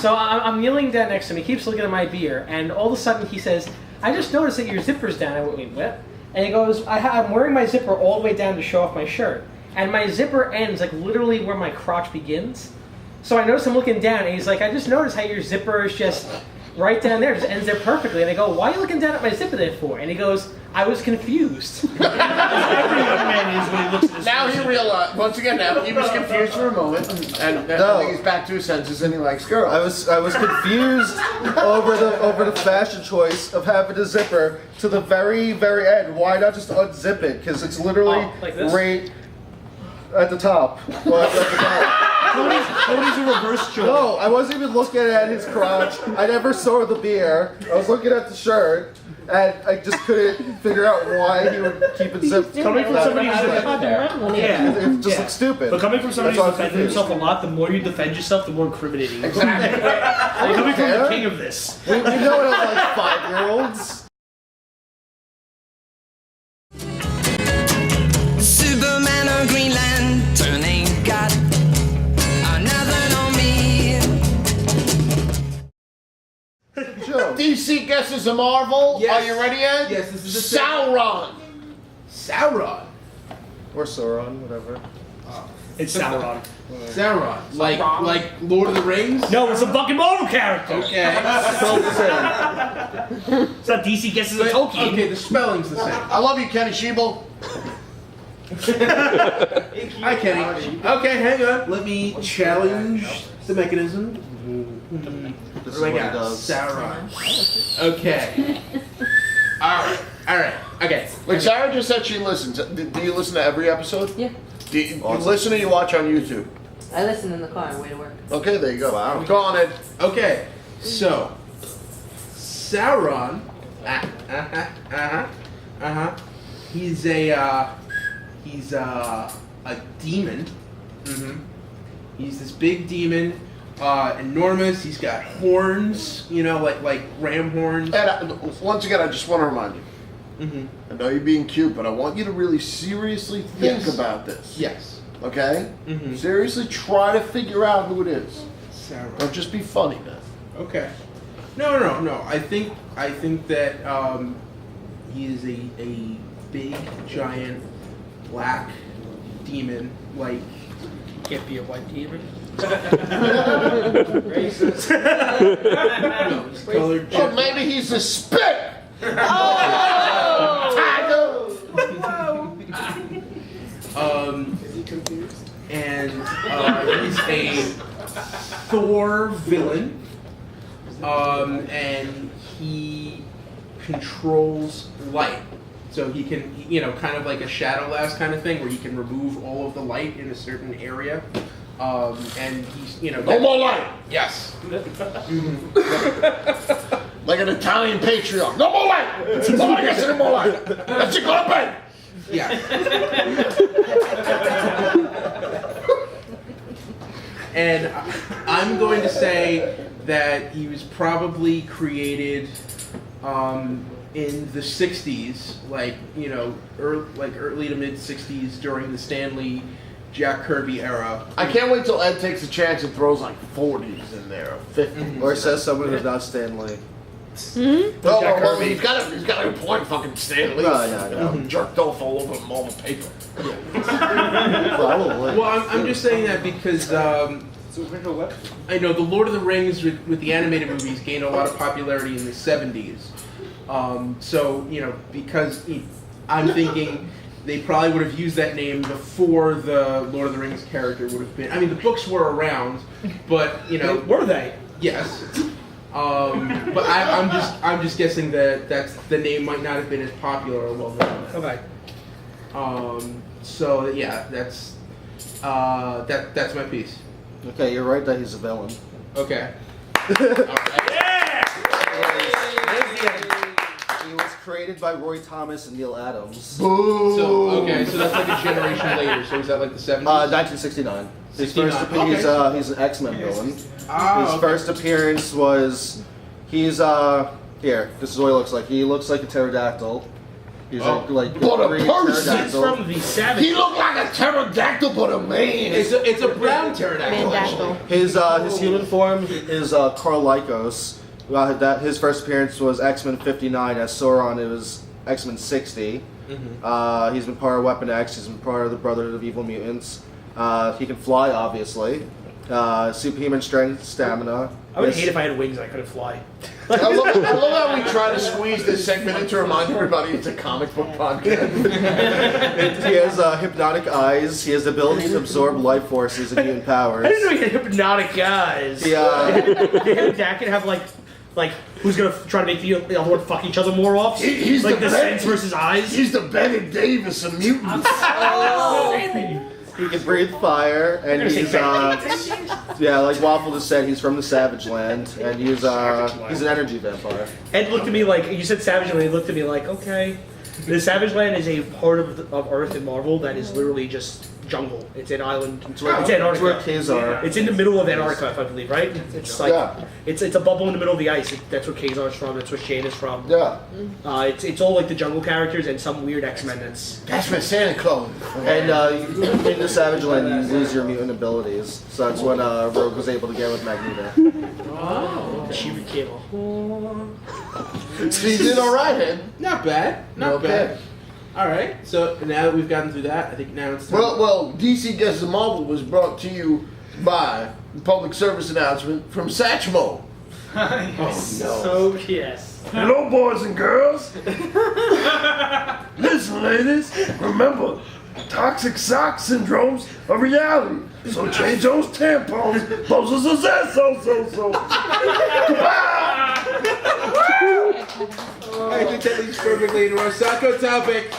So I'm kneeling down next to him. He keeps looking at my beer, and all of a sudden he says, "I just noticed that your zipper's down." I went, "Wait, what?" And he goes, "I'm wearing my zipper all the way down to show off my shirt, and my zipper ends like literally where my crotch begins." So I notice him looking down, and he's like, "I just noticed how your zipper is just right down there, just ends there perfectly." And I go, "Why are you looking down at my zipper there for?" And he goes, "I was confused." Every young man is when he looks at his Now he realized, once again, now he was confused for a moment, and I think he's back to his senses and he likes girls. I was confused over the fashion choice of having a zipper to the very, very end. Why not just unzip it? Because it's literally like this? right at the top. Well, at the top. Cody's a reverse joke. No, I wasn't even looking at his crotch. I never saw the beer. I was looking at the shirt, and I just couldn't figure out why he would keep it zipped. Coming from somebody who's It just looks stupid. But coming from somebody That's who's all I'm defending confused. himself a lot, the more you defend yourself, the more incriminating. Exactly. You're coming from the care. king of this. We know it as like 5-year-olds. Superman or Green Lantern ain't got nothing on me. Joe. DC guesses a Marvel. Yes. Are you ready, Ed? Yes, this is the Sauron. Sauron. Or Sauron, whatever. It's Sauron. Sauron. Like Lord of the Rings? No, it's a fucking Marvel character. Okay. It's not DC guesses a But, Tolkien. okay, the spelling's the same. I love you, Kenny Sheeble. Hi, Kenny. Okay, hang on. Let me challenge the mechanism. This is What what do I he got? does. Sauron. Okay. Alright. Okay. Wait, Sarah just said she listens. Do you listen to every episode? Yeah. Do you listen or you watch on YouTube? I listen in the car on the way to work. Okay, there you go. Wow. Go on, Ed. Okay. So, Sauron. He's a demon. He's this big demon, enormous. He's got horns, like ram horns. Ed, once again, I just want to remind you. I know you're being cute, but I want you to really seriously think about this. Yes. Okay? Seriously try to figure out who it is. Sauron. Don't just be funny, man. Okay. No. I think that he is a big, giant, black demon. Like, Can't be a white demon. he's colored. Or maybe he's a spit! Is he confused? And he's a Thor villain. And he controls light. So he can, kind of like a shadow last kind of thing, where he can remove all of the light in a certain area. And he's, No more light! Yes. Like an Italian patriarch. No more light! Nobody gets any more light! That's it, go to bed! Yeah. And I'm going to say that he was probably created in the 60s, early to mid 60s during the Stanley Jack Kirby era. I can't wait till Ed takes a chance and throws like 40s in there, or 50s. Or says someone who's not Stan Lee. Well, he's got a point, fucking Stan Lee. No. Jerked off all over all the paper. Probably. Well, I'm just saying that because I know the Lord of the Rings with the animated movies gained a lot of popularity in the 70s. So, because I'm thinking they probably would have used that name before the Lord of the Rings character would have been. I mean, the books were around, but Were they? yes. But I'm just guessing that the name might not have been as popular or well known. Okay. So yeah, that's my piece. Okay, you're right that he's a villain. Okay. He was created by Roy Thomas and Neil Adams. Boo! So that's like a generation later. So is that like the 70s? 1969. His first 69, appearance, okay. he's an X-Men villain. His okay. first appearance was, here, this is what he looks like. He looks like a pterodactyl. He's like But a green person. He's pterodactyl. from the Savage. He looked like a pterodactyl, but a man. It's a brown pterodactyl. Mandactyl. His human form is Carl Lycos. That his first appearance was X-Men 59 as Sauron. It was X-Men 60. He's been part of Weapon X. He's been part of the Brotherhood of Evil Mutants. He can fly, obviously. Superhuman strength, stamina. I would hate if I had wings and I couldn't fly. I love how we try to squeeze this segment in to remind everybody it's a comic book podcast. He has hypnotic eyes. He has the ability to absorb life forces and mutant powers. I didn't know he had hypnotic eyes. He, Did him and Dak have like who's gonna try to make the other one fuck each other more off? He's like the Ben- sense versus eyes. He's the Ben Davis of mutants. he can breathe fire, and he's yeah, like Waffle just said, he's from the Savage Land, and he's an energy vampire. Ed looked at me like you said Savage Land. He looked at me like, okay, the Savage Land is a part of Earth and Marvel that is literally just jungle. It's an island. It's Antarctica. where caves are. It's in the middle of Antarctica, if I believe, right? It's like it's a bubble in the middle of the ice. That's where Kazar's from. That's where Shane is from. Yeah. It's all like the jungle characters and some weird X-Men. That's my Santa Claus. And in the Savage Land, you lose your mutant abilities. So that's when Rogue was able to get with Magneto. Shiva Cable. So you did all right, Ed. Not bad. Not Okay. bad. All right. So now that we've gotten through that, I think now it's time. Well, DC Guesses Marvel was brought to you by the public service announcement from Satchmo. So yes. Hello, boys and girls. Listen, ladies. Remember, toxic sock syndrome's a reality. So change those tampons. Those are so. I think that leads perfectly into our Sacco topic.